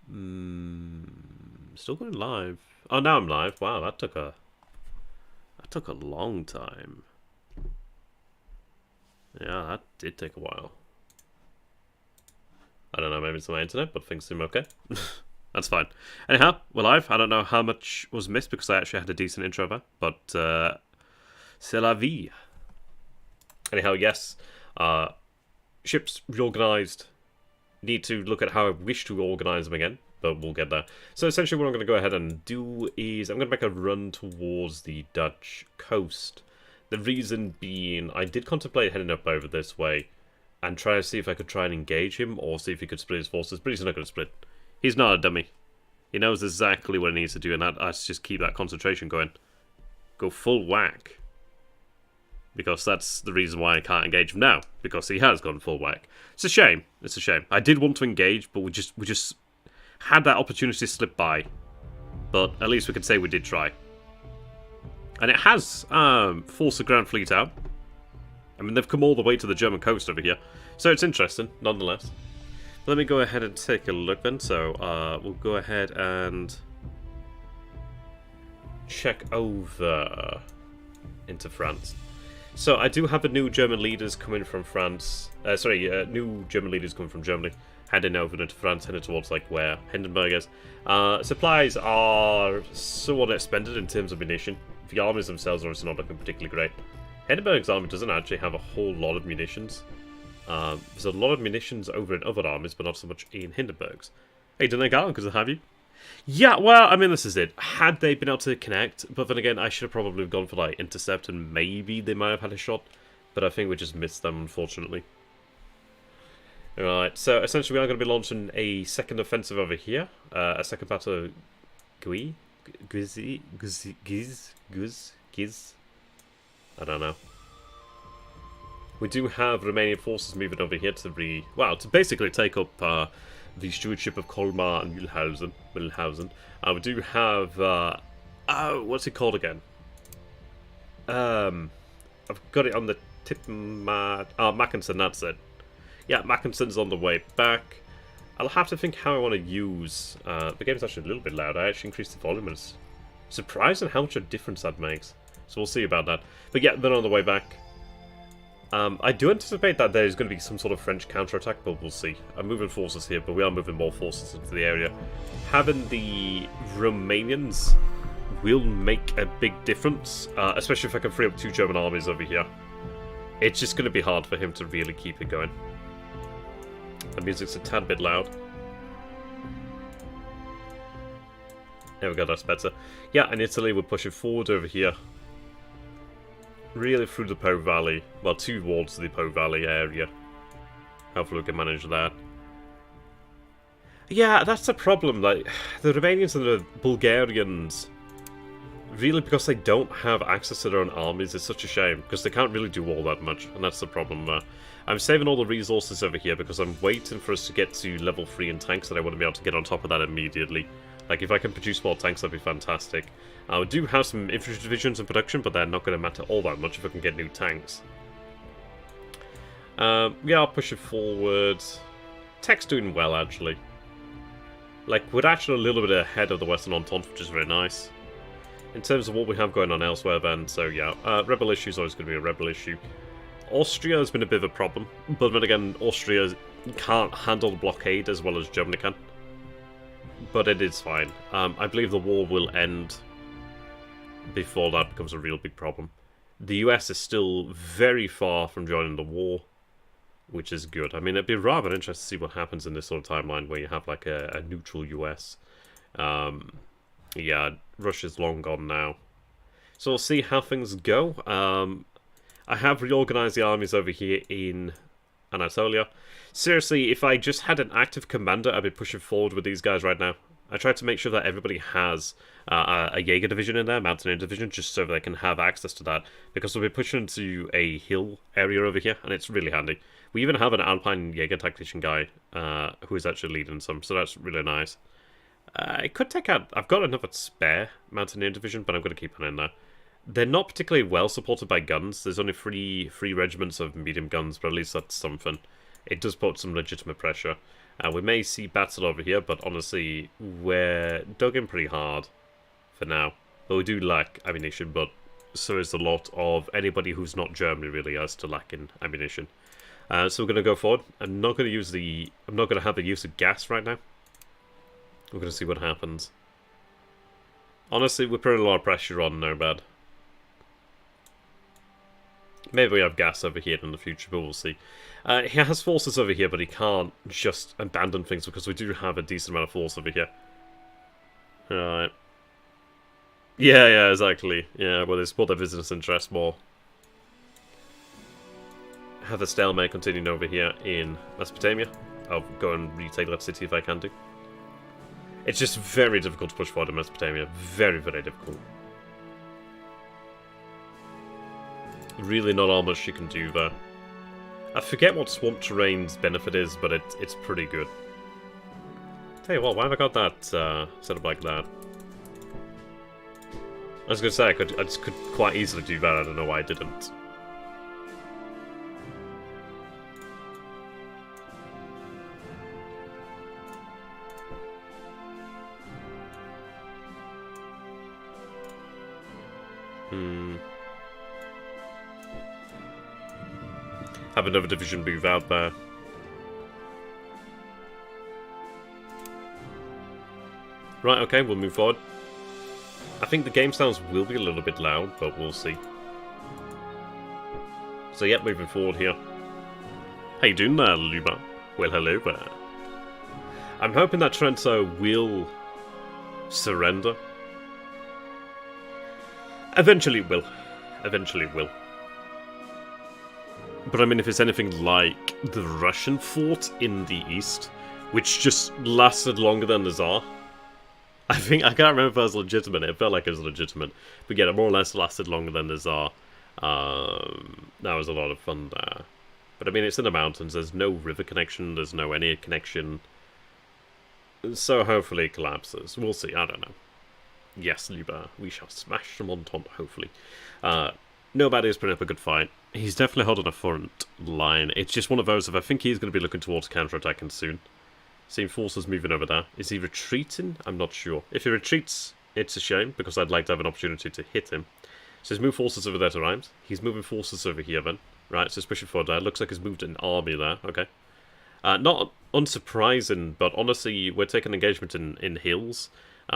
Still going live. Oh, now I'm live. Wow, that took a long time. Yeah, that did take a while. I don't know, maybe it's my internet, but things seem okay. That's fine. Anyhow, we're live. I don't know how much was missed because I actually had a decent intro there, but c'est la vie. Anyhow, yes, ships reorganized. Need to look at how I wish to organize them again, but we'll get there. So essentially what I'm going to go ahead and do is I'm going to make a run towards the Dutch coast. The reason being, I did contemplate heading up over this way and try to see if I could try and engage him or see if he could split his forces, but he's not going to split. He's not a dummy. He knows exactly what he needs to do, and that's just keep that concentration going. Go full whack. Because that's the reason why I can't engage him now, because he has gone full whack. It's a shame. It's a shame. I did want to engage, but we just had that opportunity slip by. But at least we can say we did try. And it has forced the Grand Fleet out. I mean, they've come all the way to the German coast over here. So it's interesting, nonetheless. Let me go ahead and take a look then. So we'll go ahead and check over into France. So I do have a new German leaders coming from France. New German leaders coming from Germany, heading over into France, heading towards like where Hindenburg is. Supplies are somewhat expended in terms of munition. The armies themselves are obviously not looking particularly great. Hindenburg's army doesn't actually have a whole lot of munitions. There's a lot of munitions over in other armies, but not so much in Hindenburg's. Hey, didn't I get on because I have you? Yeah, well, I mean, this is it. Had they been able to connect, but then again, I should have probably gone for, like, intercept, and maybe they might have had a shot, but I think we just missed them, unfortunately. Alright, so essentially we are going to be launching a second offensive over here, a second battle of Giz? I don't know. We do have Romanian forces moving over here to basically take up the stewardship of Colmar and Mühlhausen. We do have what's it called again? I've got it on the tip. Mackensen, that's it. Yeah, Mackensen's on the way back. I'll have to think how I want to use. The game's actually a little bit loud. I actually increased the volume. It's surprising how much of a difference that makes. So we'll see about that. But yeah, then on the way back. I do anticipate that there's going to be some sort of French counterattack, but we'll see. I'm moving forces here, but we are moving more forces into the area. Having the Romanians will make a big difference, especially if I can free up 2 German armies over here. It's just going to be hard for him to really keep it going. The music's a tad bit loud. There we go, that's better. Yeah, and Italy, we're pushing forward over here. Really through the Po Valley. Well, towards the Po Valley area. Hopefully we can manage that. Yeah, that's the problem. Like, the Romanians and the Bulgarians, really, because they don't have access to their own armies, it's such a shame. Because they can't really do all that much, and that's the problem there. I'm saving all the resources over here because I'm waiting for us to get to level 3 in tanks, and I want to be able to get on top of that immediately. Like, if I can produce more tanks, that'd be fantastic. We do have some infantry divisions in production, but they're not going to matter all that much if I can get new tanks. Yeah, I'll push it forward. Tech's doing well, actually. Like, we're actually a little bit ahead of the Western Entente, which is very nice. In terms of what we have going on elsewhere, then, so yeah. Rebel issue is always going to be a rebel issue. Austria has been a bit of a problem, but then again, Austria can't handle the blockade as well as Germany can. But it is fine. I believe the war will end before that becomes a real big problem. The US is still very far from joining the war, which is good. I mean, it'd be rather interesting to see what happens in this sort of timeline where you have like a neutral US. Yeah, Russia's long gone now. So we'll see how things go. I have reorganized the armies over here in Anatolia. Seriously, if I just had an active commander, I'd be pushing forward with these guys right now. I tried to make sure that everybody has a Jaeger division in there, Mountaineer division, just so they can have access to that. Because we'll be pushing into a hill area over here, and it's really handy. We even have an Alpine Jaeger tactician guy who is actually leading some, so that's really nice. I could take out... I've got another spare Mountaineer division, but I'm going to keep it in there. They're not particularly well supported by guns. There's only three regiments of medium guns, but at least that's something. It does put some legitimate pressure. We may see battle over here, but honestly, we're dug in pretty hard for now. But we do lack ammunition, but so is a lot of anybody who's not Germany really as to lack in ammunition. So we're going to go forward. I'm not going to have the use of gas right now. We're going to see what happens. Honestly, we're putting a lot of pressure on Nomad. Maybe we have gas over here in the future, but we'll see. He has forces over here, but he can't just abandon things because we do have a decent amount of force over here. Alright. Yeah, exactly. Yeah, well, they support their business interests more. Have the stalemate continuing over here in Mesopotamia. I'll go and retake that city if I can do. It's just very difficult to push forward in Mesopotamia. Very, very difficult. Really not all much you can do there. I forget what swamp terrain's benefit is, but it's pretty good. Tell you what, why have I got that set up like that? I was going to say, I just could quite easily do that, I don't know why I didn't. Have another division move out there. Right, okay, we'll move forward. I think the game sounds will be a little bit loud, but we'll see. So yeah, moving forward here. How you doing there, Luba? Well, hello there. I'm hoping that Trento will surrender. Eventually it will. Eventually it will. But I mean, if it's anything like the Russian fort in the east, which just lasted longer than the Tsar. I can't remember if that was legitimate. It felt like it was legitimate. But yeah, it more or less lasted longer than the Tsar. That was a lot of fun there. But I mean, it's in the mountains. There's no river connection. There's no any connection. So hopefully it collapses. We'll see. I don't know. Yes, Luba. We shall smash the Entente, hopefully. Nobody's putting up a good fight. He's definitely holding a front line. It's just one of those of I think he's going to be looking towards counterattacking soon. Seeing forces moving over there. Is he retreating? I'm not sure. If he retreats, it's a shame, because I'd like to have an opportunity to hit him. So he's moved forces over there to Rhymes. He's moving forces over here then. Right, so he's pushing forward there. Looks like he's moved an army there. Okay. Not unsurprising, but honestly, we're taking engagement in hills.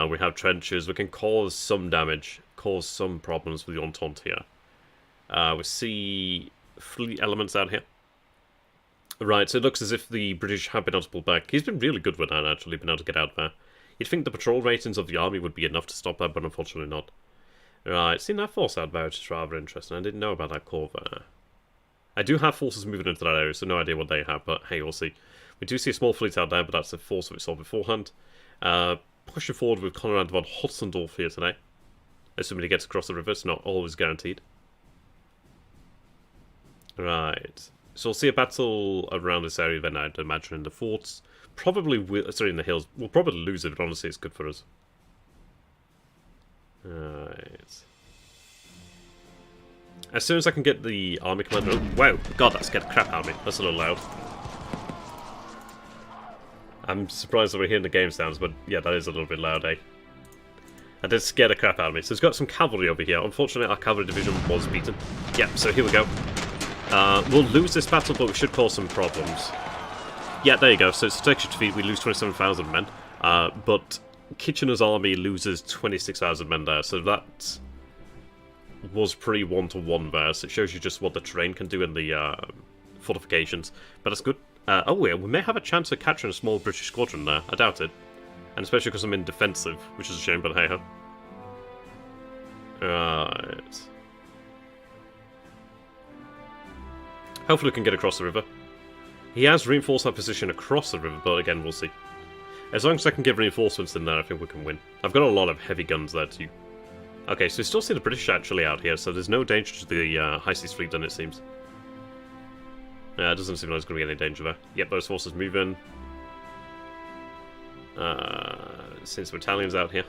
We have trenches. We can cause some damage, cause some problems with the Entente here. We see fleet elements out here. Right, so it looks as if the British have been able to pull back. He's been really good with that, actually, been able to get out there. You'd think the patrol ratings of the army would be enough to stop that, but unfortunately not. Right, seeing that force out there, which is rather interesting. I didn't know about that corps there. I do have forces moving into that area, so no idea what they have, but hey, we'll see. We do see a small fleet out there, but that's a force that we saw beforehand. Pushing forward with Konrad von Hotzendorf here today. Assuming he gets across the river, it's not always guaranteed. Right. So we'll see a battle around this area then, I'd imagine, in the forts. Probably, in the hills. We'll probably lose it, but honestly, it's good for us. Right. As soon as I can get the army commander... Oh, wow, God, that scared the crap out of me. That's a little loud. I'm surprised that we're hearing the game sounds, but yeah, that is a little bit loud, eh? That did scare the crap out of me. So it's got some cavalry over here. Unfortunately, our cavalry division was beaten. Yeah, so here we go. We'll lose this battle, but we should cause some problems. Yeah, there you go. So it's a Turkish defeat. We lose 27,000 men. But Kitchener's army loses 26,000 men there. So that was pretty one-to-one there. So it shows you just what the terrain can do in the fortifications. But that's good. Oh, yeah, we may have a chance of capturing a small British squadron there. I doubt it. And especially because I'm in defensive, which is a shame, but hey-ho. Right. Hopefully we can get across the river. He has reinforced our position across the river, but again, we'll see. As long as I can get reinforcements in there, I think we can win. I've got a lot of heavy guns there too. Okay, so we still see the British actually out here, so there's no danger to the High Seas Fleet then, it seems. It doesn't seem like there's going to be any danger there. Yep, those forces move in. Since the Italians out here.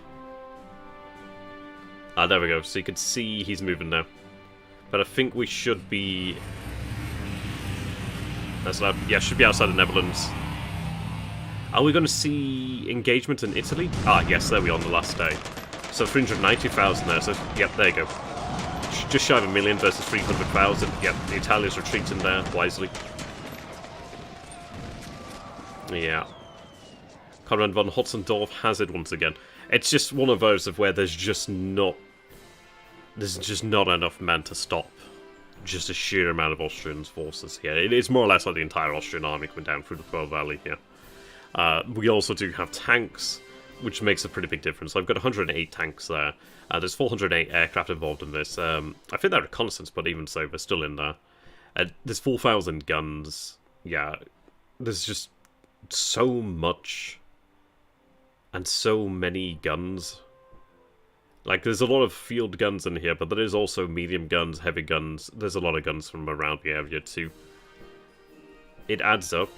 There we go, so you can see he's moving now. But I think we should be... That's loud. Yeah, should be outside the Netherlands. Are we going to see engagement in Italy? Ah, yes, there we are on the last day. So 390,000 there, so yep, there you go. Just shy of 1 million versus 300,000. Yep, the Italians retreating there, wisely. Yeah. Conrad von Hotzendorf has it once again. It's just one of those of where there's just not enough men to stop just a sheer amount of Austrian forces here. It is more or less like the entire Austrian army coming down through the Pearl Valley here. We also do have tanks, which makes a pretty big difference. I've got 108 tanks there. There's 408 aircraft involved in this. I think they're reconnaissance, but even so, they're still in there. There's 4,000 guns. Yeah, there's just so much and so many guns. Like, there's a lot of field guns in here, but there is also medium guns, heavy guns. There's a lot of guns from around the area too. It adds up,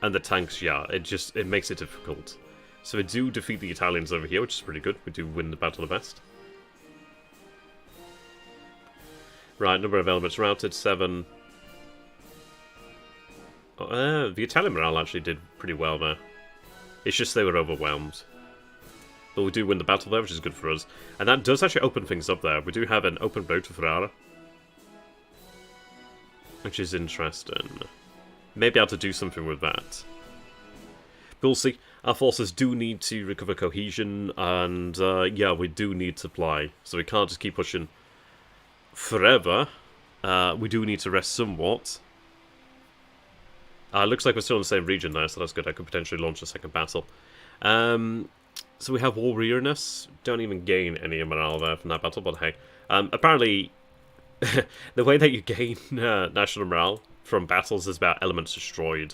and the tanks, yeah, it makes it difficult. So we do defeat the Italians over here, which is pretty good. We do win the Battle of Est. Right, number of elements routed, 7. The Italian morale actually did pretty well there. It's just they were overwhelmed. But we do win the battle there, which is good for us. And that does actually open things up there. We do have an open road to Ferrara, which is interesting. Maybe able to do something with that. But we'll see. Our forces do need to recover cohesion, and yeah, we do need supply. So we can't just keep pushing forever. We do need to rest somewhat. Looks like we're still in the same region now, so that's good. I could potentially launch a second battle. So we have war weariness. Don't even gain any morale there from that battle, but hey. Apparently, the way that you gain national morale from battles is about elements destroyed.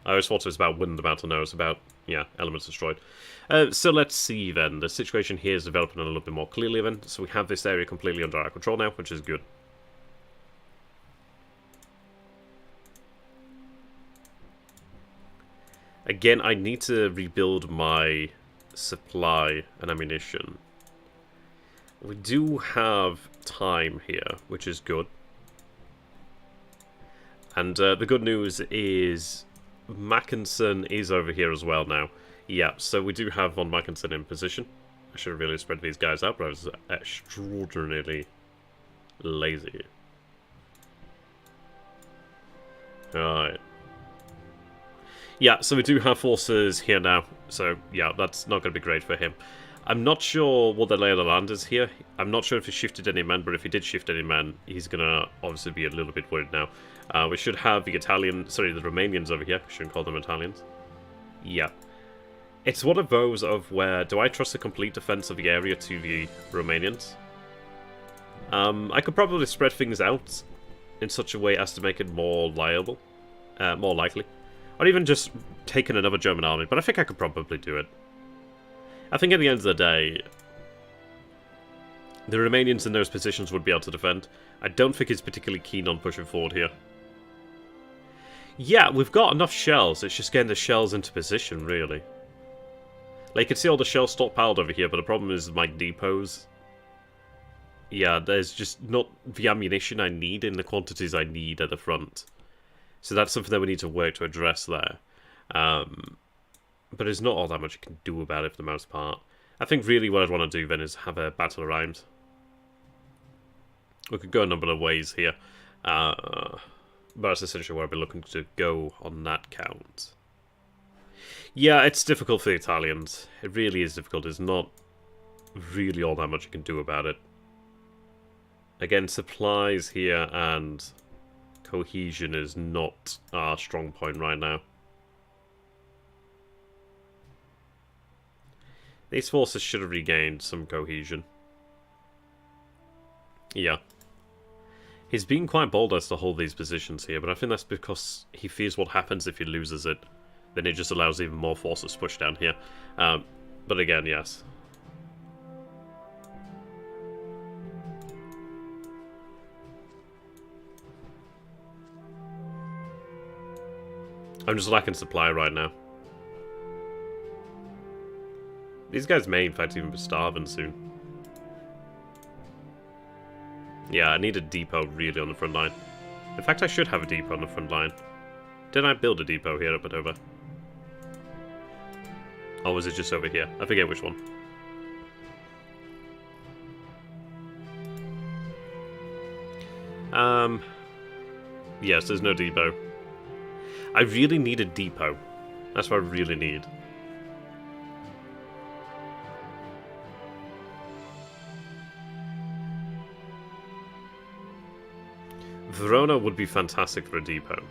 I always thought it was about winning the battle. No, it's about, yeah, elements destroyed. So let's see then. The situation here is developing a little bit more clearly then. So we have this area completely under our control now, which is good. Again, I need to rebuild my supply and ammunition. We do have time here, which is good. And the good news is Mackensen is over here as well now. Yeah, so we do have von Mackensen in position. I should have really spread these guys out, but I was extraordinarily lazy. Alright. Yeah, so we do have forces here now, so yeah, that's not going to be great for him. I'm not sure what the lay of the land is here. I'm not sure if he shifted any men, but if he did shift any men, he's going to obviously be a little bit worried now. We should have the the Romanians over here. I shouldn't call them Italians. Yeah. It's one of those of where, do I trust the complete defense of the area to the Romanians? I could probably spread things out in such a way as to make it more liable, more likely. Or even just taking another German army, but I think I could probably do it. I think at the end of the day, the Romanians in those positions would be able to defend. I don't think he's particularly keen on pushing forward here. Yeah, we've got enough shells, it's just getting the shells into position, really. Like, you can see all the shells stockpiled over here, but the problem is my depots. Yeah, there's just not the ammunition I need in the quantities I need at the front. So that's something that we need to work to address there. But there's not all that much you can do about it for the most part. I think really what I'd want to do then is have a battle around. We could go a number of ways here. But that's essentially where I'll be looking to go on that count. Yeah, it's difficult for the Italians. It really is difficult. There's not really all that much you can do about it. Again, supplies here and cohesion is not our strong point right now. These forces should have regained some cohesion. Yeah. He's been quite bold as to hold these positions here, but I think that's because he fears what happens if he loses it. Then it just allows even more forces to push down here. But again, yes. I'm just lacking supply right now. These guys may in fact even be starving soon. Yeah, I need a depot really on the front line. In fact, I should have a depot on the front line. Did I build a depot here at Padova? Or was it just over here? I forget which one. Yes, there's no depot. I really need a depot. That's what I really need. Verona would be fantastic for a depot.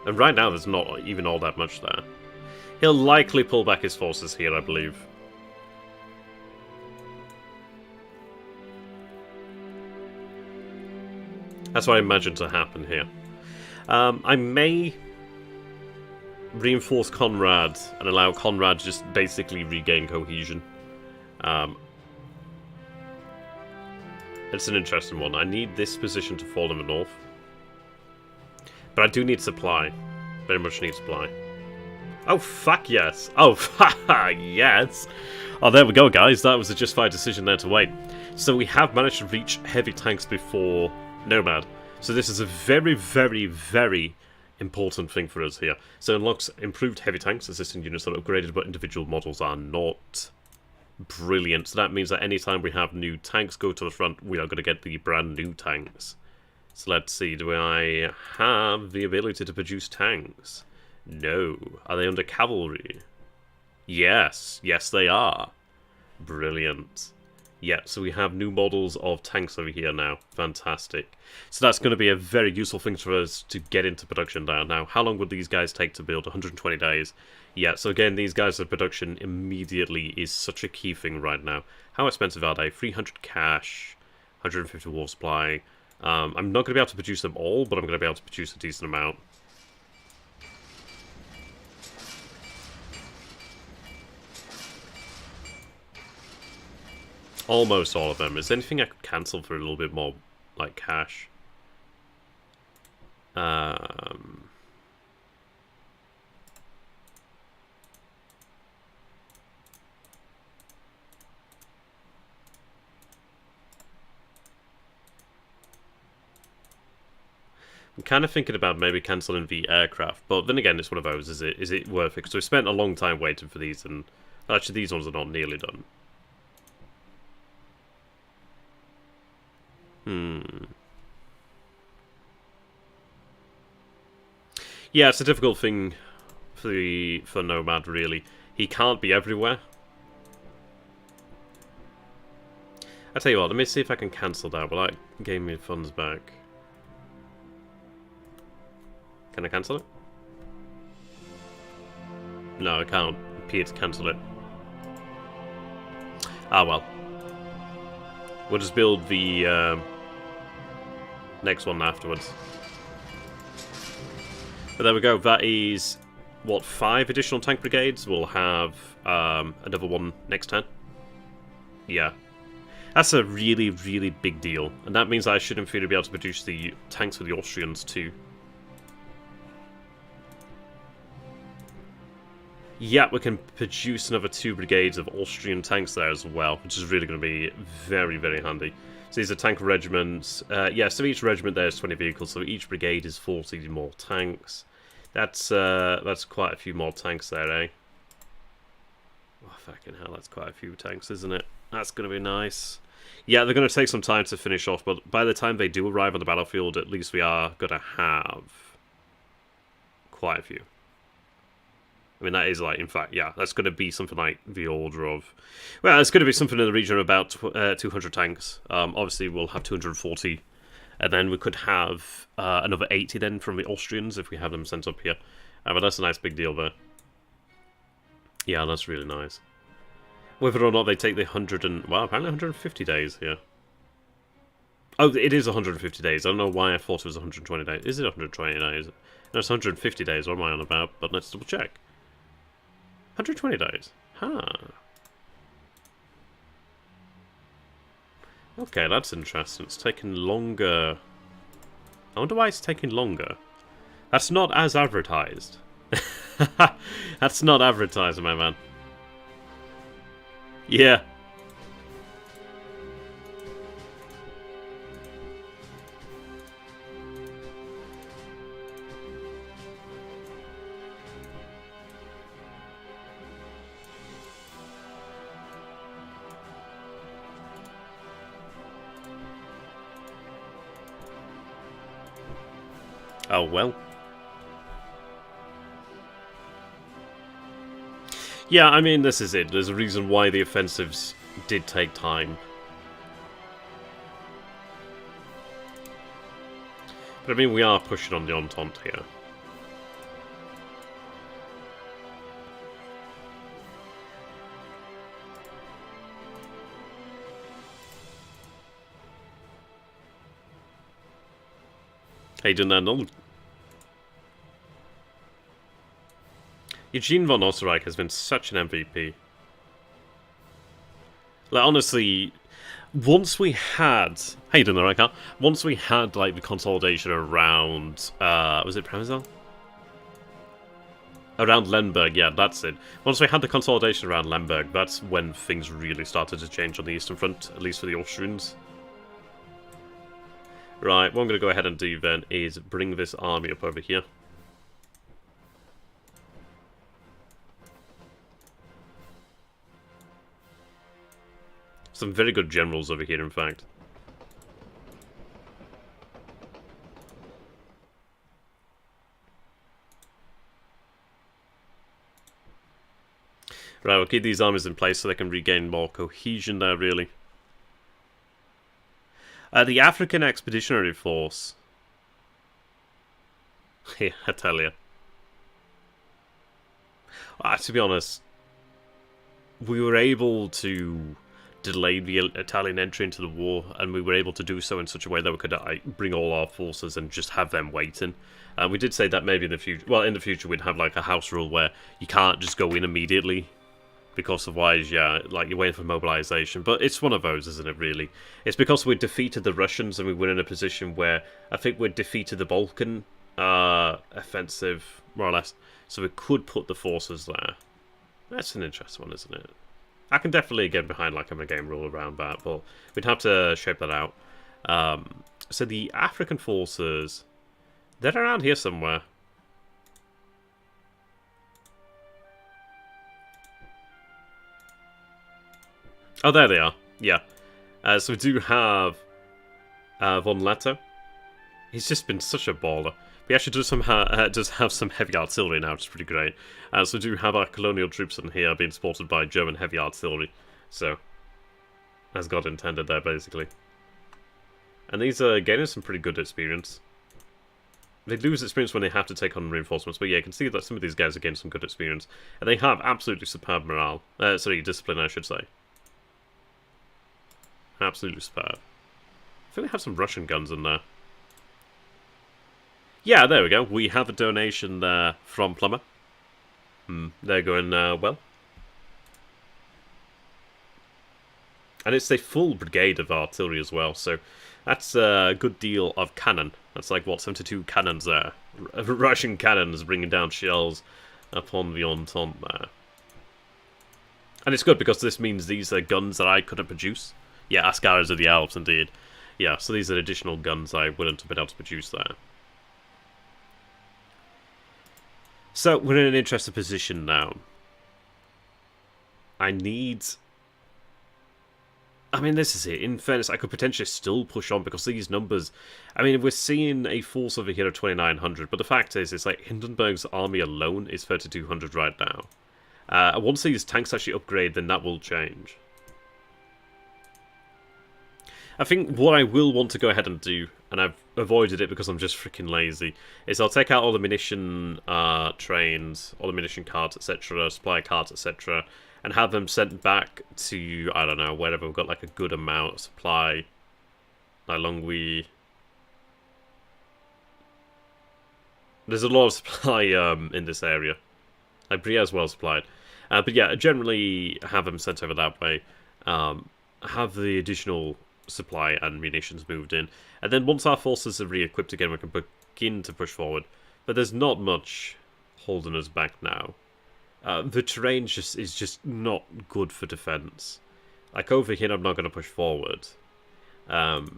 And right now there's not even all that much there. He'll likely pull back his forces here, I believe. That's what I imagine to happen here. I may reinforce Conrad and allow Conrad to just basically regain cohesion. It's an interesting one. I need this position to fall in the north. But I do need supply. Very much need supply. Oh, fuck yes. Oh, yes. Oh, there we go, guys. That was a justified decision there to wait. So we have managed to reach heavy tanks before Nomad. So this is a very, very, very important thing for us here. So it unlocks improved heavy tanks. Existing units are upgraded, but individual models are not. Brilliant. So that means that anytime we have new tanks go to the front, we are going to get the brand new tanks. So let's see, do I have the ability to produce tanks? No. Are they under cavalry? Yes. Yes, they are. Brilliant. Yeah, so we have new models of tanks over here now. Fantastic. So that's going to be a very useful thing for us to get into production now. Now, how long would these guys take to build? 120 days. Yeah, so again, these guys' production immediately is such a key thing right now. How expensive are they? 300 cash, 150 war supply. I'm not going to be able to produce them all, but I'm going to be able to produce a decent amount. Almost all of them. Is there anything I could cancel for a little bit more, like, cash? I'm kind of thinking about maybe cancelling the aircraft, but then again, it's one of those. Is it worth it? Because we spent a long time waiting for these, and actually these ones are not nearly done. Yeah, it's a difficult thing for Nomad, really. He can't be everywhere. I tell you what, let me see if I can cancel that. Will that gain me funds back? Can I cancel it? No, I can't appear to cancel it. Ah, well. We'll just build the next one afterwards. But there we go. That is, what, 5 additional tank brigades? We'll have another one next turn. Yeah. That's a really, really big deal. And that means I should, in theory, be able to produce the tanks for the Austrians, too. Yeah, we can produce another 2 brigades of Austrian tanks there as well, which is really going to be very, very handy. So these are tank regiments. Yeah, so each regiment there is 20 vehicles, so each brigade is 40 more tanks. That's quite a few more tanks there, eh? Oh, fucking hell, that's quite a few tanks, isn't it? That's going to be nice. Yeah, they're going to take some time to finish off, but by the time they do arrive on the battlefield, at least we are going to have quite a few. I mean, that is like, in fact, yeah, that's going to be something like the order of... Well, it's going to be something in the region of about 200 tanks. Obviously, we'll have 240. And then we could have another 80 then from the Austrians if we have them sent up here. But that's a nice big deal there. Yeah, that's really nice. Whether or not they take the 100 and... Well, apparently 150 days here. Oh, it is 150 days. I don't know why I thought it was 120 days. Is it 120 days? No, it's 150 days. What am I on about? But let's double check. 120 days. Huh. Okay, that's interesting. It's taking longer. I wonder why it's taking longer. That's not as advertised. That's not advertised, my man. Yeah. Oh well. Yeah, I mean, this is it. There's a reason why the offensives did take time. But I mean, we are pushing on the Entente here. Hey, didn't that know? Eugene von Osterreich has been such an MVP. Like, honestly, once we had... How you doing there, Raikar? Once we had, like, the consolidation around... was it Premysl? Around Lemberg, yeah, that's it. Once we had the consolidation around Lemberg, that's when things really started to change on the Eastern Front, at least for the Austrians. Right, what I'm going to go ahead and do then is bring this army up over here. Some very good generals over here, in fact. Right, we'll keep these armies in place so they can regain more cohesion there, really. The African Expeditionary Force. Yeah, I tell you. To be honest, we were able to delay the Italian entry into the war, and we were able to do so in such a way that we could bring all our forces and just have them waiting. We did say that maybe in the future, well, in the future we'd have like a house rule where you can't just go in immediately, because otherwise, yeah, like you're waiting for mobilization. But it's one of those, isn't it, really? It's because we defeated the Russians and we were in a position where I think we defeated the Balkan offensive, more or less, so we could put the forces there. That's an interesting one, isn't it? I can definitely get behind like a game rule around that, but we'd have to shape that out. So the African forces, they're around here somewhere. Oh, there they are. Yeah. So we do have Von Leto. He's just been such a baller. We actually does have some heavy artillery now, which is pretty great. So we do have our colonial troops in here being supported by German heavy artillery. So, as God intended there, basically. And these are gaining some pretty good experience. They lose experience when they have to take on reinforcements, but yeah, you can see that some of these guys are gaining some good experience. And they have absolutely superb morale. Sorry, discipline, I should say. Absolutely superb. I think we have some Russian guns in there. Yeah, there we go. We have a donation there from Plumber. They're going well. And it's a full brigade of artillery as well, so that's a good deal of cannon. That's like, what, 72 cannons there. Russian cannons bringing down shells upon the Entente there. And it's good because this means these are guns that I couldn't produce. Yeah, Ascaris of the Alps, indeed. Yeah, so these are additional guns I wouldn't have been able to produce there. So, we're in an interesting position now. I mean, this is it. In fairness, I could potentially still push on because these numbers... I mean, we're seeing a force over here of 2,900, but the fact is, it's like Hindenburg's army alone is 3,200 right now. Once these tanks actually upgrade, then that will change. I think what I will want to go ahead and do, and I've avoided it because I'm just freaking lazy, is I'll take out all the munition trains, all the munition carts, etc., supply carts, etc., and have them sent back to, I don't know, wherever we've got like a good amount of supply. How long we... There's a lot of supply in this area. Like, Brienne's well supplied. But yeah, generally have them sent over that way. Have the additional supply and munitions moved in, and then once our forces are re-equipped again, we can begin to push forward. But there's not much holding us back now. The terrain is just not good for defense. Like over here, I'm not going to push forward. I've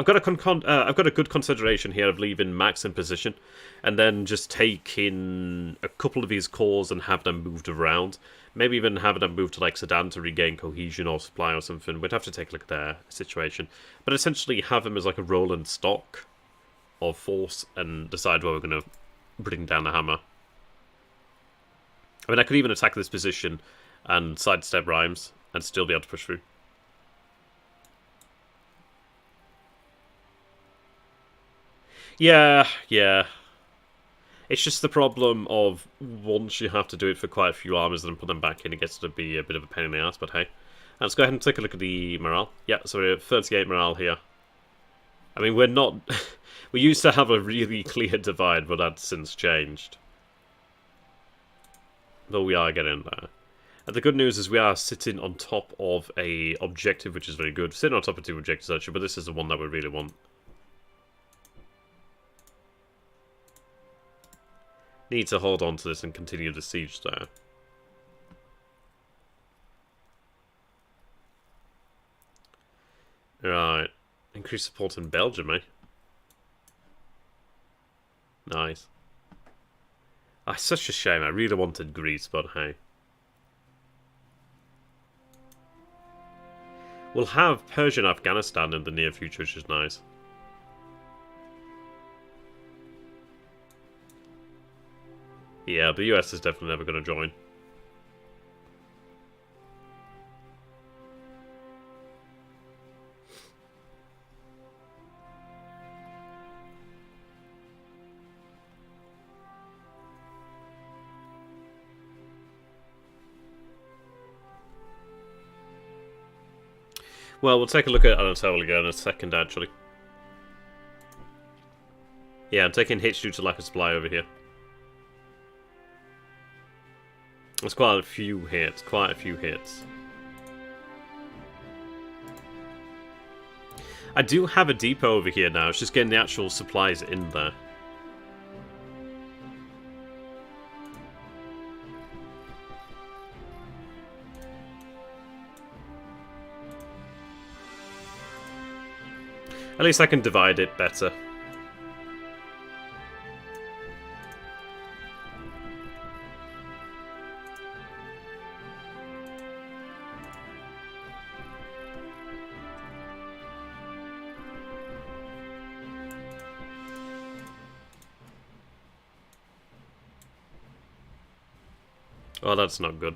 got a good consideration here of leaving Max in position, and then just taking a couple of these corps and have them moved around. Maybe even having them moved to like Sedan to regain cohesion or supply or something. We'd have to take a look at their situation, but essentially have them as like a rolling stock. of force and decide where we're going to bring down the hammer. I mean, I could even attack this position and sidestep Rhymes and still be able to push through. Yeah. It's just the problem of once you have to do it for quite a few armies and put them back in, it gets to be a bit of a pain in the ass, but hey. Let's go ahead and take a look at the morale. Yeah, so we're at 38 morale here. I mean, we're not... we used to have a really clear divide, but that's since changed. Though we are getting there. And the good news is we are sitting on top of a objective, which is very good. Sitting on top of 2 objectives, actually, but this is the one that we really want. Need to hold on to this and continue the siege there. Right. Increase support in Belgium, eh? Nice. Ah, such a shame. I really wanted Greece, but hey. We'll have Persia and Afghanistan in the near future, which is nice. Yeah, the US is definitely never going to join. Well, we'll take a look at Anatolia in a second, actually. Yeah, I'm taking hits due to lack of supply over here. There's quite a few hits, I do have a depot over here now, it's just getting the actual supplies in there. At least I can divide it better. Oh, that's not good.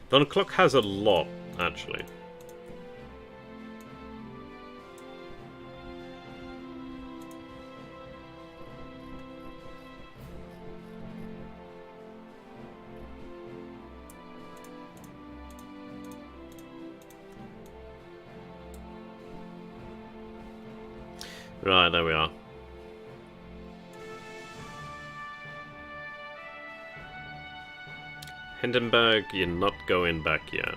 Don Clock has a lot, actually. Right, there we are. Hindenburg, you're not going back yet.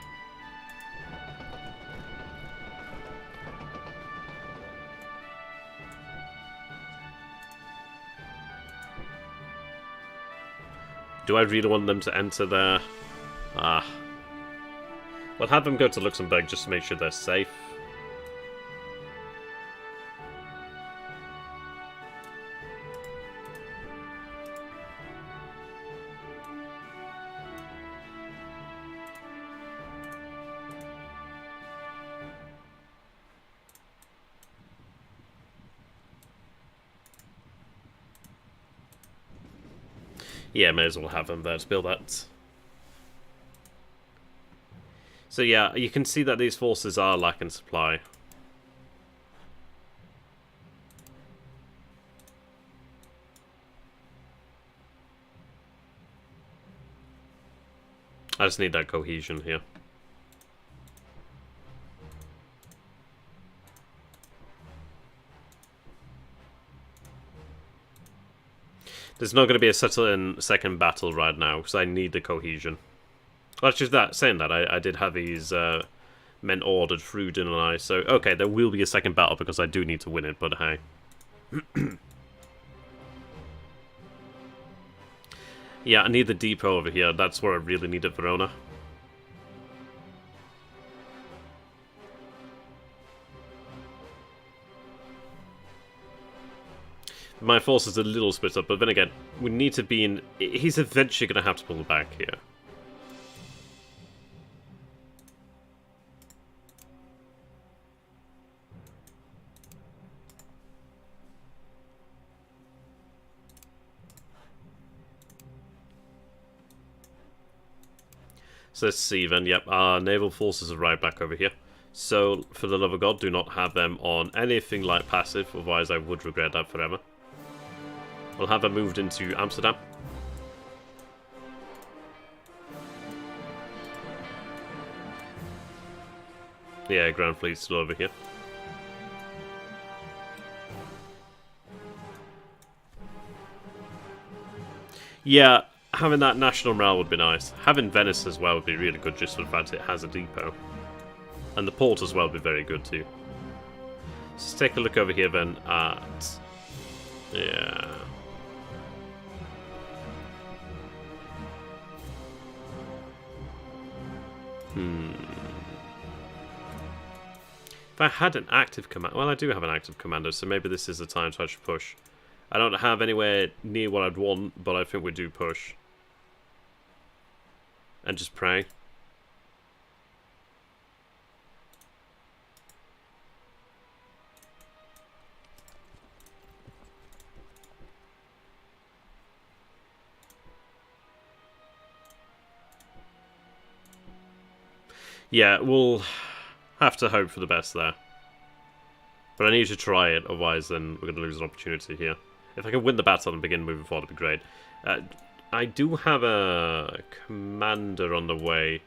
Do I really want them to enter there? Ah. We'll have them go to Luxembourg just to make sure they're safe. Yeah, may as well have them there to build that. So yeah, you can see that these forces are lacking supply. I just need that cohesion here. There's not going to be a settling second battle right now, because I need the cohesion. Well, actually, saying that, I did have these men ordered through, didn't I? So, okay, there will be a second battle, because I do need to win it, but hey. Yeah, I need the depot over here. That's where I really need it, Verona. My force is a little split up, but then again, we need to be in... He's eventually going to have to pull back here. So let's see then. Yep, our naval forces are right back over here. So, for the love of God, do not have them on anything like passive, otherwise I would regret that forever. We'll have them moved into Amsterdam. Yeah, Grand Fleet's still over here. Yeah, having that national morale would be nice. Having Venice as well would be really good, just for the fact it has a depot. And the port as well would be very good too. Let's take a look over here then at... Yeah... If I had an active command... Well, I do have an active commander, so maybe this is the time to actually push. I don't have anywhere near what I'd want, but I think we do push. And just pray. Yeah, we'll have to hope for the best there. But I need to try it, otherwise then we're going to lose an opportunity here. If I can win the battle and begin moving forward, it'd be great. I do have a commander on the way.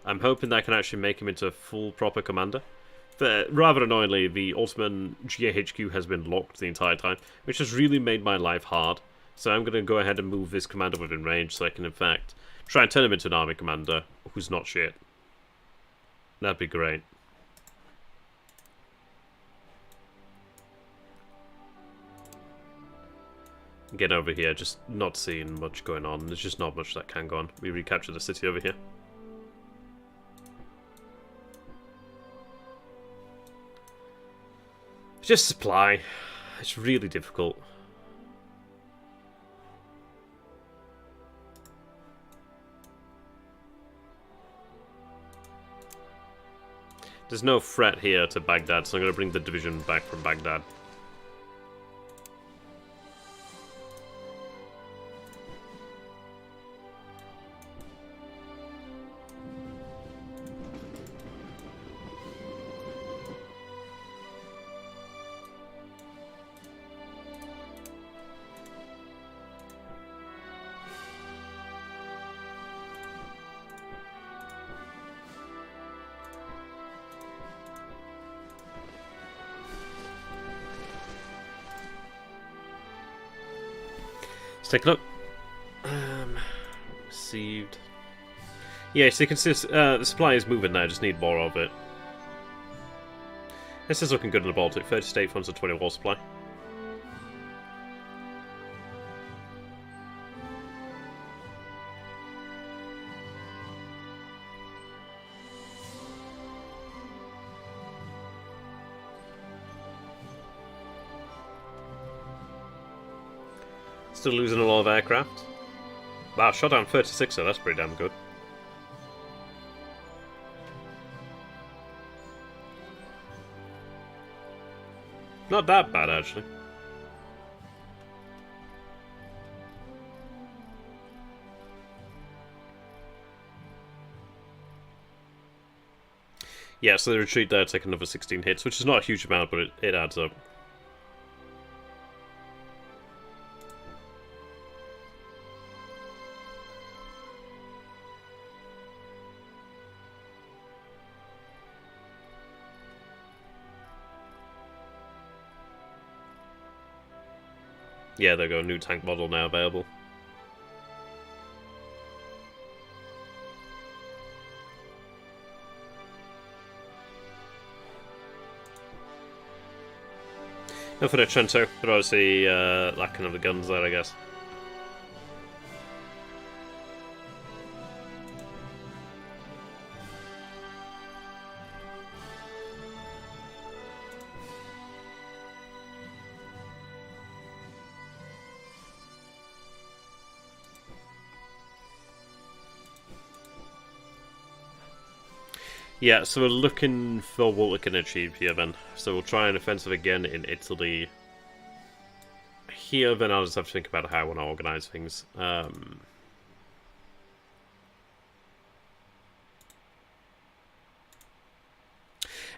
I'm hoping that I can actually make him into a full proper commander. But rather annoyingly, the Ottoman GAHQ has been locked the entire time, which has really made my life hard. So I'm going to go ahead and move this commander within range so I can in fact try and turn him into an army commander who's not shit. That'd be great. Get over here, just not seeing much going on. There's just not much that can go on. We recapture the city over here. Just supply. It's really difficult. There's no threat here to Baghdad, so I'm going to bring the division back from Baghdad. Take a look. Received. Yeah, so you can see the supply is moving now, I just need more of it. This is looking good in the Baltic. 30 state funds and 20 war supply. Still losing a lot of aircraft. Wow, shot down 36, so that's pretty damn good. Not that bad, actually. Yeah, so the retreat there take another 16 hits, which is not a huge amount, but it adds up. Yeah, there you go, new tank model now available. No for the Trento, but obviously lacking of the guns there, I guess. Yeah, so we're looking for what we can achieve here then. So we'll try an offensive again in Italy. Here, then I'll just have to think about how I want to organise things.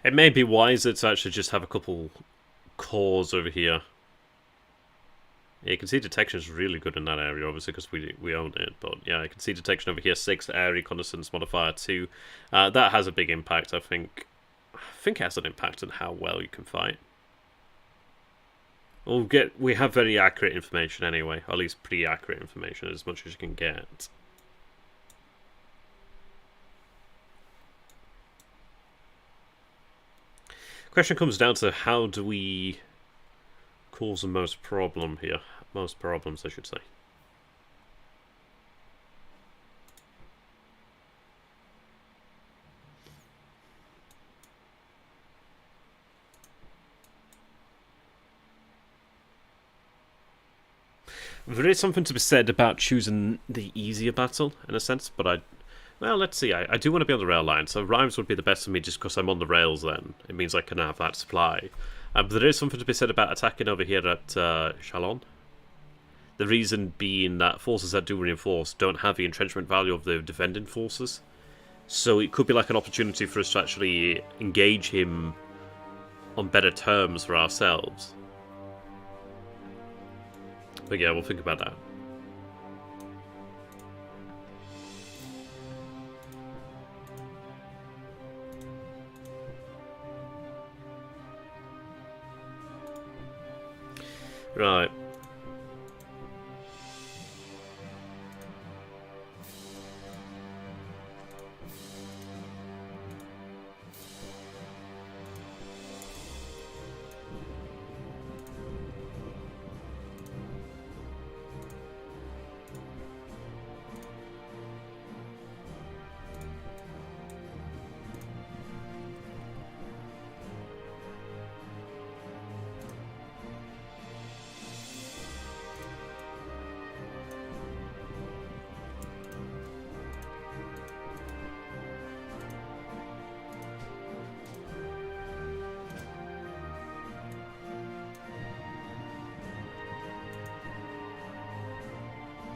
It may be wiser to actually just have a couple cores over here. Yeah, you can see detection is really good in that area, obviously, because we own it. But yeah, I can see detection over here, 6, air reconnaissance modifier 2. That has a big impact, I think. I think it has an impact on how well you can fight. We have very accurate information anyway, or at least pretty accurate information, as much as you can get. Question comes down to how do we cause the most problem here? Most problems, I should say. There is something to be said about choosing the easier battle, in a sense, but well, let's see. I do want to be on the rail line, so Rhymes would be the best for me just because I'm on the rails then. It means I can have that supply. But there is something to be said about attacking over here at Chalon. The reason being that forces that do reinforce don't have the entrenchment value of the defending forces. So it could be like an opportunity for us to actually engage him on better terms for ourselves. But yeah, we'll think about that. Right.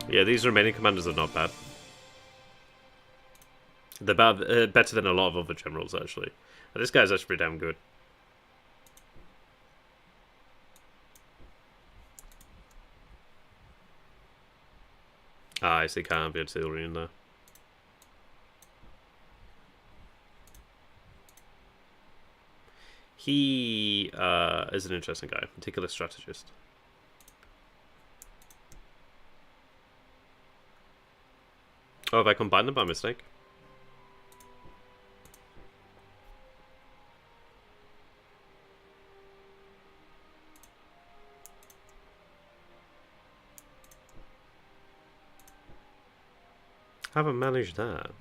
Yeah, these remaining commanders are not bad. They're better than a lot of other generals, actually. And this guy's actually pretty damn good. Ah, I see can't be artillery in there. He is an interesting guy, particular strategist. Oh, have I combined them by mistake? Haven't managed that.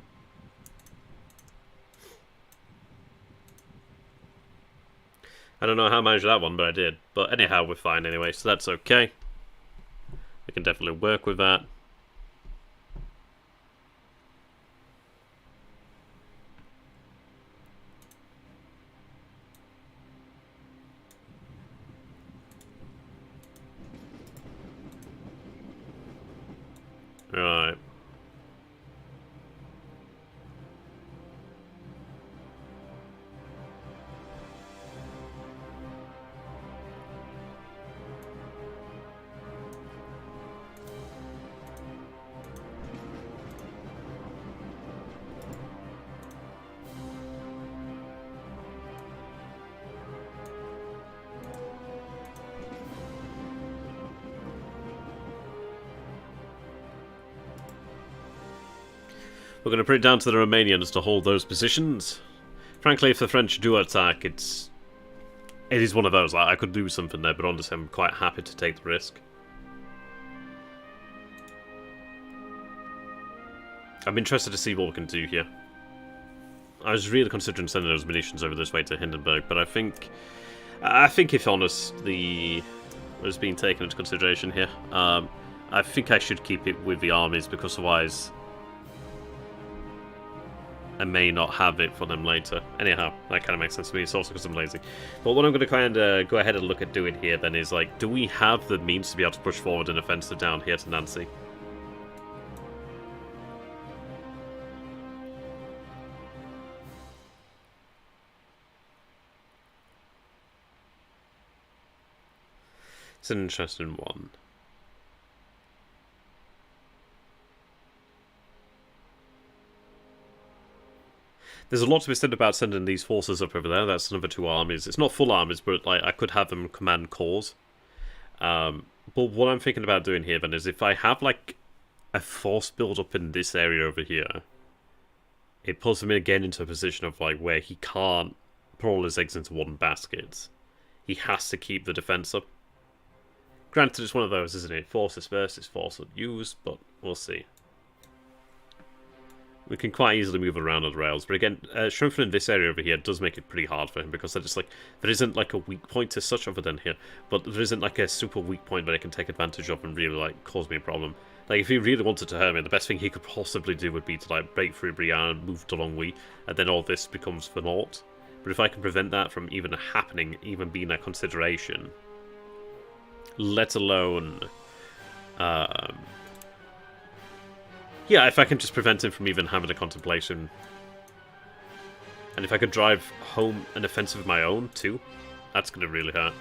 I don't know how I managed that one, but I did. But anyhow, we're fine anyway, so that's okay. We can definitely work with that. Right. We're going to put it down to the Romanians to hold those positions. Frankly, if the French do attack, it is one of those. Like, I could do something there, but honestly, I'm quite happy to take the risk. I'm interested to see what we can do here. I was really considering sending those munitions over this way to Hindenburg, but I think if honest, was being taken into consideration here. I think I should keep it with the armies, because otherwise I may not have it for them later. Anyhow, that kind of makes sense to me. It's also because I'm lazy. But what I'm going to kind of go ahead and look at doing here then is, like, do we have the means to be able to push forward an offensive down here to Nancy? It's an interesting one. There's a lot to be said about sending these forces up over there. That's another 2 armies. It's not full armies, but like I could have them command corps. But what I'm thinking about doing here then is if I have like a force build up in this area over here, it puts him again into a position of like where he can't put all his eggs into one basket. He has to keep the defense up. Granted, it's one of those, isn't it? Forces versus force unused, but we'll see. We can quite easily move around on the rails, but again, strengthening this area over here does make it pretty hard for him because they're just like there isn't like a weak point as such other than here, but there isn't like a super weak point that I can take advantage of and really like cause me a problem. Like if he really wanted to hurt me, the best thing he could possibly do would be to like break through Brienne and move to Longwy, and then all this becomes for naught. But if I can prevent that from even happening, even being a consideration, let alone yeah, if I can just prevent him from even having a contemplation. And if I could drive home an offensive of my own, too, that's going to really hurt.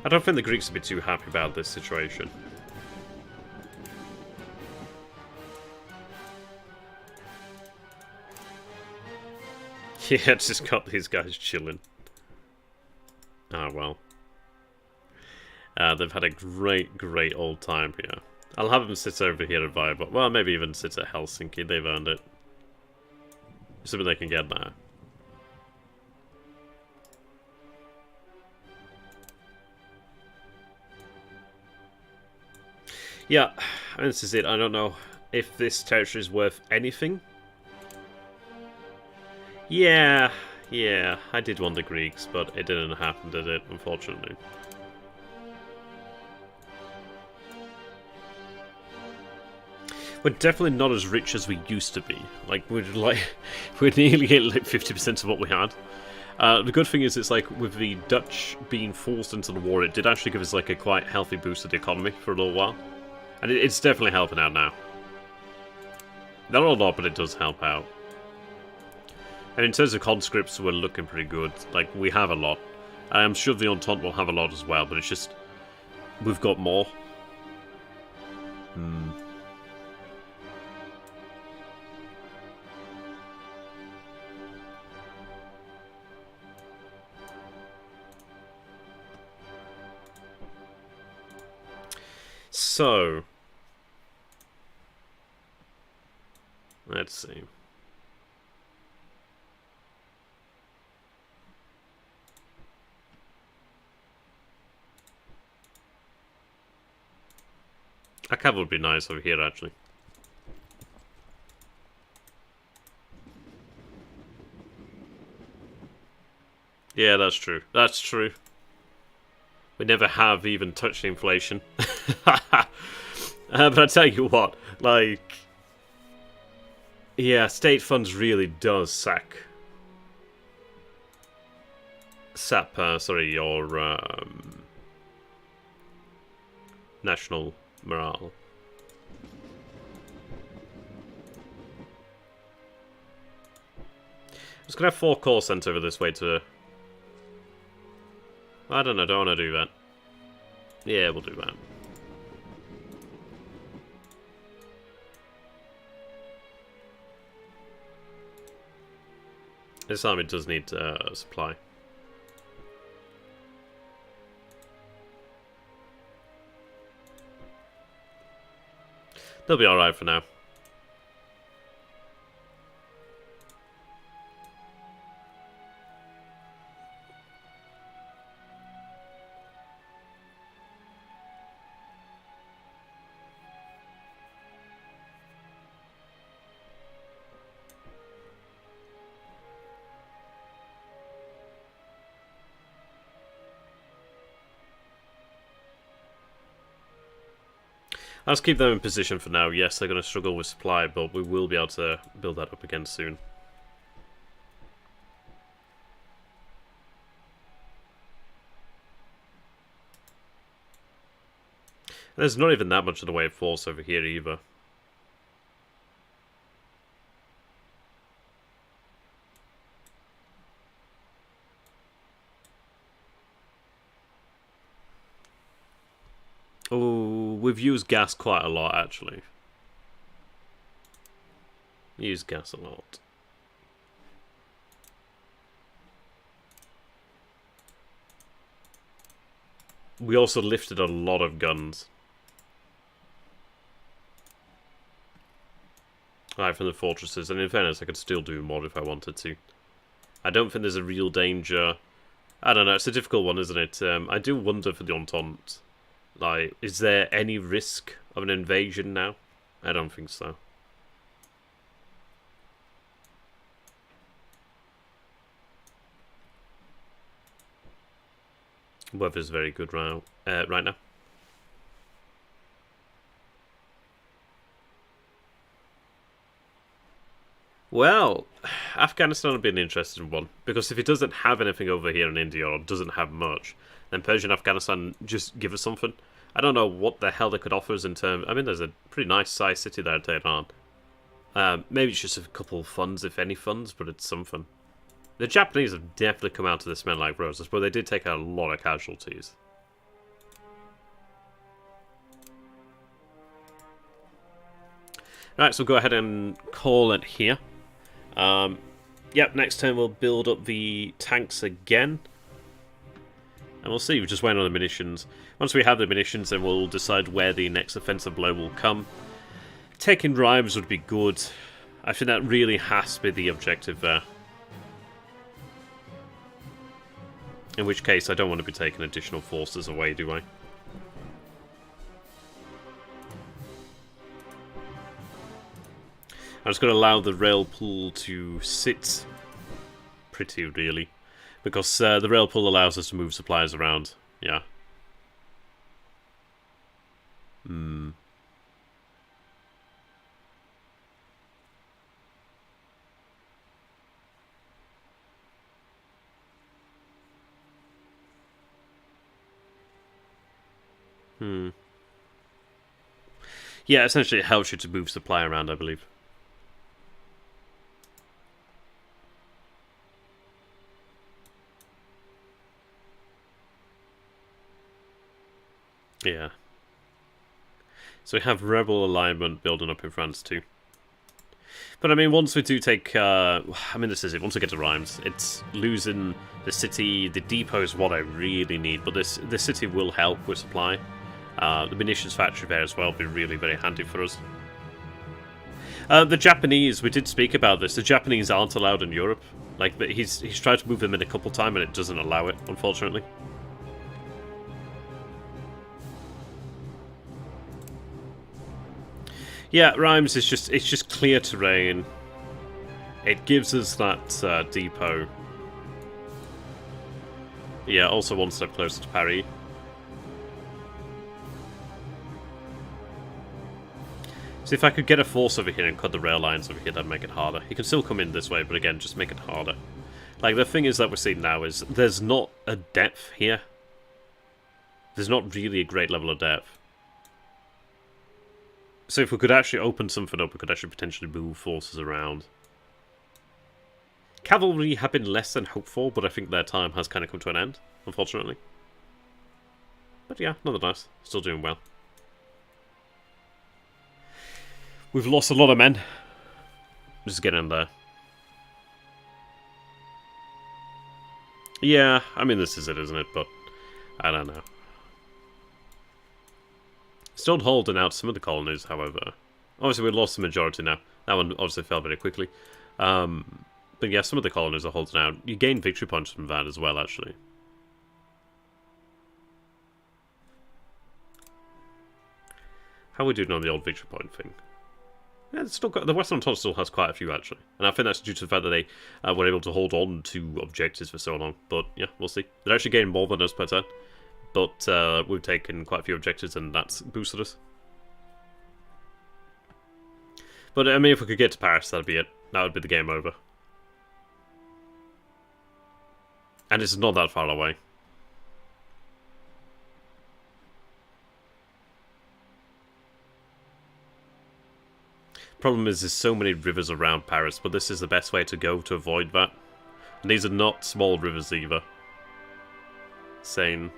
I don't think the Greeks would be too happy about this situation. Yeah, it's just got these guys chilling. Ah, well. They've had a great old time here. I'll have them sit over here at Viable. Well, maybe even sit at Helsinki. They've earned it. Something they can get now. Yeah, and this is it. I don't know if this territory is worth anything. Yeah, I did want the Greeks, but it didn't happen, did it, unfortunately. We're definitely not as rich as we used to be. We're nearly getting like 50% of what we had. The good thing is, it's like with the Dutch being forced into the war, it did actually give us like a quite healthy boost to the economy for a little while. And it's definitely helping out now. Not a lot, but it does help out. And in terms of conscripts, we're looking pretty good. Like, we have a lot. I'm sure the Entente will have a lot as well, but it's just... we've got more. So... let's see. A cav would be nice over here, actually. Yeah, that's true. That's true. We never have even touched inflation. But I tell you what, like... yeah, state funds really does sap, your national morale. I was gonna have 4 corps sent over this way to... I don't know, don't want to do that. Yeah, we'll do that. This army does need supply. They'll be alright for now. Let's keep them in position for now. Yes, they're going to struggle with supply, but we will be able to build that up again soon. There's not even that much in the way of force over here either. Oh, we've used gas quite a lot, actually. Use gas a lot. We also lifted a lot of guns. Right, from the fortresses, and in fairness, I could still do more if I wanted to. I don't think there's a real danger. I don't know, it's a difficult one, isn't it? I do wonder for the Entente. Like, is there any risk of an invasion now? I don't think so. Weather's very good right now. Well, Afghanistan would be an interesting one, because if it doesn't have anything over here in India, or doesn't have much, then Persia and Afghanistan just give us something. I don't know what the hell they could offer us in terms... I mean, there's a pretty nice sized city there, Tehran. Maybe it's just a couple of funds, if any funds, but it's something. The Japanese have definitely come out to this men like roses, but they did take a lot of casualties. Right, so we'll go ahead and call it here. Yep, next turn we'll build up the tanks again. And we'll see, we're just waiting on the munitions. Once we have the munitions, then we'll decide where the next offensive blow will come. Taking Rhymes would be good. I think that really has to be the objective there. In which case, I don't want to be taking additional forces away, do I? I'm just going to allow the rail pool to sit pretty, really. Because the rail pool allows us to move supplies around. Yeah. Yeah, essentially it helps you to move supply around, I believe. Yeah. So we have rebel alignment building up in France too. But I mean, once we do take... I mean, this is it. Once we get to Rhymes, it's losing the city. The depot is what I really need, but this city will help with supply. The munitions factory there as well will be really very handy for us. The Japanese, we did speak about this. The Japanese aren't allowed in Europe. Like, he's tried to move them in a couple times and it doesn't allow it, unfortunately. Yeah, Rhymes is just clear terrain. It gives us that depot. Yeah, also one step closer to Paris. So if I could get a force over here and cut the rail lines over here, that'd make it harder. He can still come in this way, but again, just make it harder. Like, the thing is that we're seeing now is there's not a depth here. There's not really a great level of depth. So if we could actually open something up, we could actually potentially move forces around. Cavalry have been less than hopeful, but I think their time has kind of come to an end, unfortunately. But yeah, nonetheless, still doing well. We've lost a lot of men. Just get in there. Yeah, I mean, this is it, isn't it? But I don't know. Still holding out some of the colonies, however. Obviously, we lost the majority now. That one obviously fell very quickly. But yeah, some of the colonies are holding out. You gain victory points from that as well, actually. How are we doing on the old victory point thing? Yeah, it's still got, the Western Entente still has quite a few, actually. And I think that's due to the fact that they were able to hold on to objectives for so long. But yeah, we'll see. They're actually getting more than us per turn. But we've taken quite a few objectives and that's boosted us. But, I mean, if we could get to Paris, that'd be it. That would be the game over. And it's not that far away. Problem is, there's so many rivers around Paris, but this is the best way to go to avoid that. And these are not small rivers either. Same.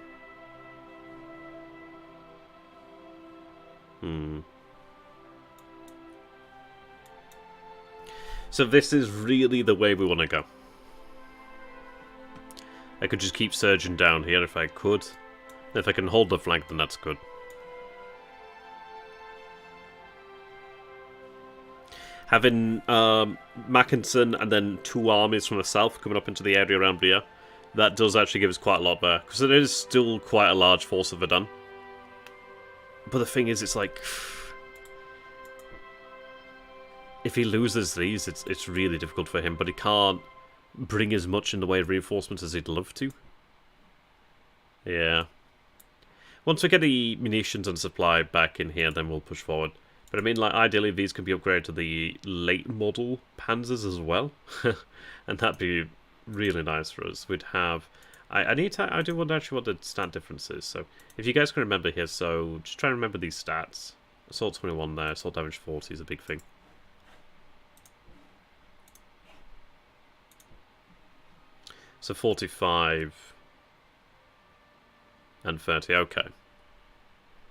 So this is really the way we want to go. I could just keep surging down here if I could. If I can hold the flank, then that's good. Having Mackinson and then 2 armies from the south coming up into the area around here, that does actually give us quite a lot there. Because it is still quite a large force of Verdun. But the thing is, it's like... if he loses these, it's really difficult for him. But he can't bring as much in the way of reinforcements as he'd love to. Yeah. Once we get the munitions and supply back in here, then we'll push forward. But I mean, like, ideally these can be upgraded to the late model Panzers as well. And that'd be really nice for us. We'd have... I do wonder actually what the stat difference is. So, if you guys can remember here, so just try and remember these stats. Assault 21 there, assault damage 40 is a big thing. So 45 and 30, okay.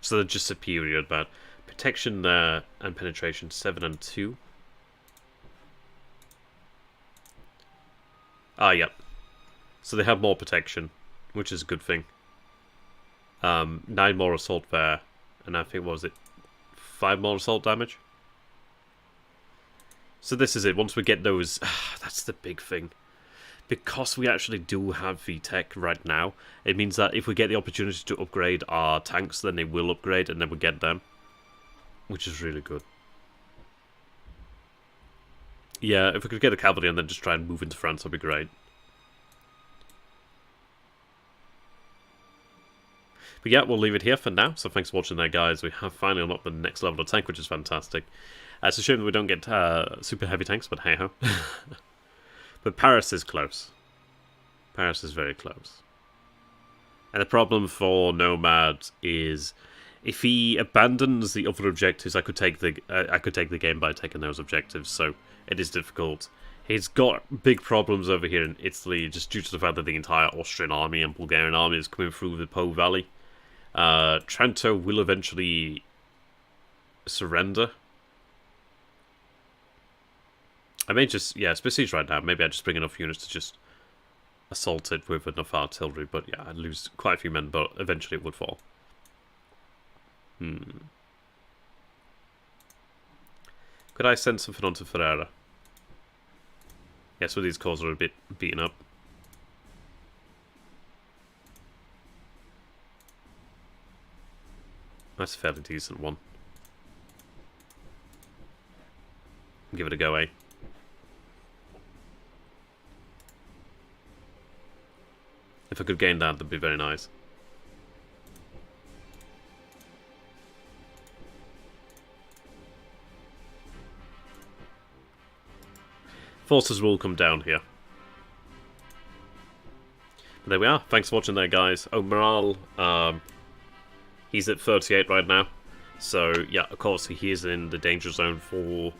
So they're just superior at that. Protection there and penetration 7 and 2. Ah, yep. So they have more protection, which is a good thing. 9 more assault there, and I think, what was it? 5 more assault damage? So this is it. Once we get those... that's the big thing. Because we actually do have VTech right now, it means that if we get the opportunity to upgrade our tanks, then they will upgrade, and then we get them. Which is really good. Yeah, if we could get the cavalry and then just try and move into France, that'd be great. But yeah, we'll leave it here for now. So thanks for watching there, guys. We have finally unlocked the next level of tank, which is fantastic. It's a shame that we don't get super heavy tanks, but hey-ho. But Paris is close. Paris is very close. And the problem for Nomad is... if he abandons the other objectives, I could take the game by taking those objectives, so it is difficult. He's got big problems over here in Italy, just due to the fact that the entire Austrian army and Bulgarian army is coming through the Po Valley. Trento will eventually surrender. I may just, yeah, it's besieged right now. Maybe I just bring enough units to just assault it with enough artillery, but yeah, I'd lose quite a few men, but eventually it would fall. Could I send something on to Ferrara? Yes, well, these cores are a bit beaten up. That's a fairly decent one. Give it a go, eh? If I could gain that, that'd be very nice. Forces will come down here. But there we are. Thanks for watching there, guys. Oh, morale, he's at 38 right now. So, yeah, of course, he is in the danger zone for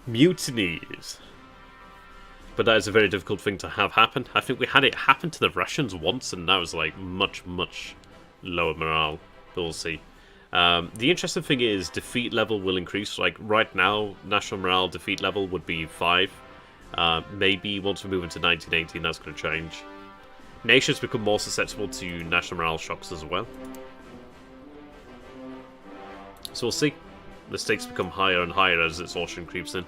mutinies. But that is a very difficult thing to have happen. I think we had it happen to the Russians once, and that was, like, much, much lower morale. But we'll see. The interesting thing is defeat level will increase. Like right now, national morale defeat level would be 5. Maybe once we move into 1918, that's going to change. Nations become more susceptible to national morale shocks as well. So we'll see. The stakes become higher and higher as its Austrian creeps in.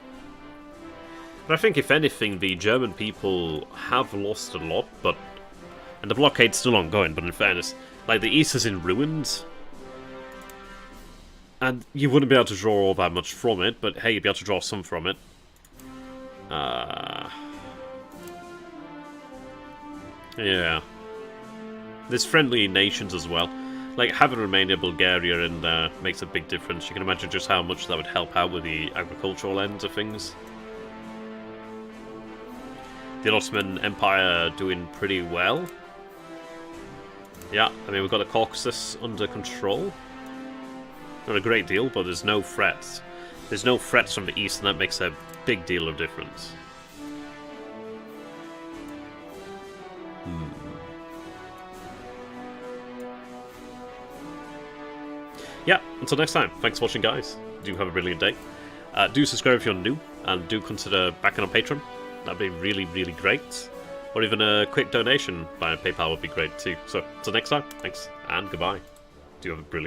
But I think if anything, the German people have lost a lot, and the blockade's still ongoing, but in fairness, like the East is in ruins. And you wouldn't be able to draw all that much from it, but hey, you'd be able to draw some from it. Yeah. There's friendly nations as well. Like, having Romania, Bulgaria in there makes a big difference. You can imagine just how much that would help out with the agricultural end of things. The Ottoman Empire doing pretty well. Yeah, I mean, we've got the Caucasus under control. Not a great deal, but there's no threats. There's no threats from the east, and that makes a big deal of difference. Yeah, until next time, thanks for watching, guys. Do have a brilliant day. Do subscribe if you're new, and do consider backing on Patreon. That'd be really, really great. Or even a quick donation via PayPal would be great too. So, until next time, thanks, and goodbye. Do have a brilliant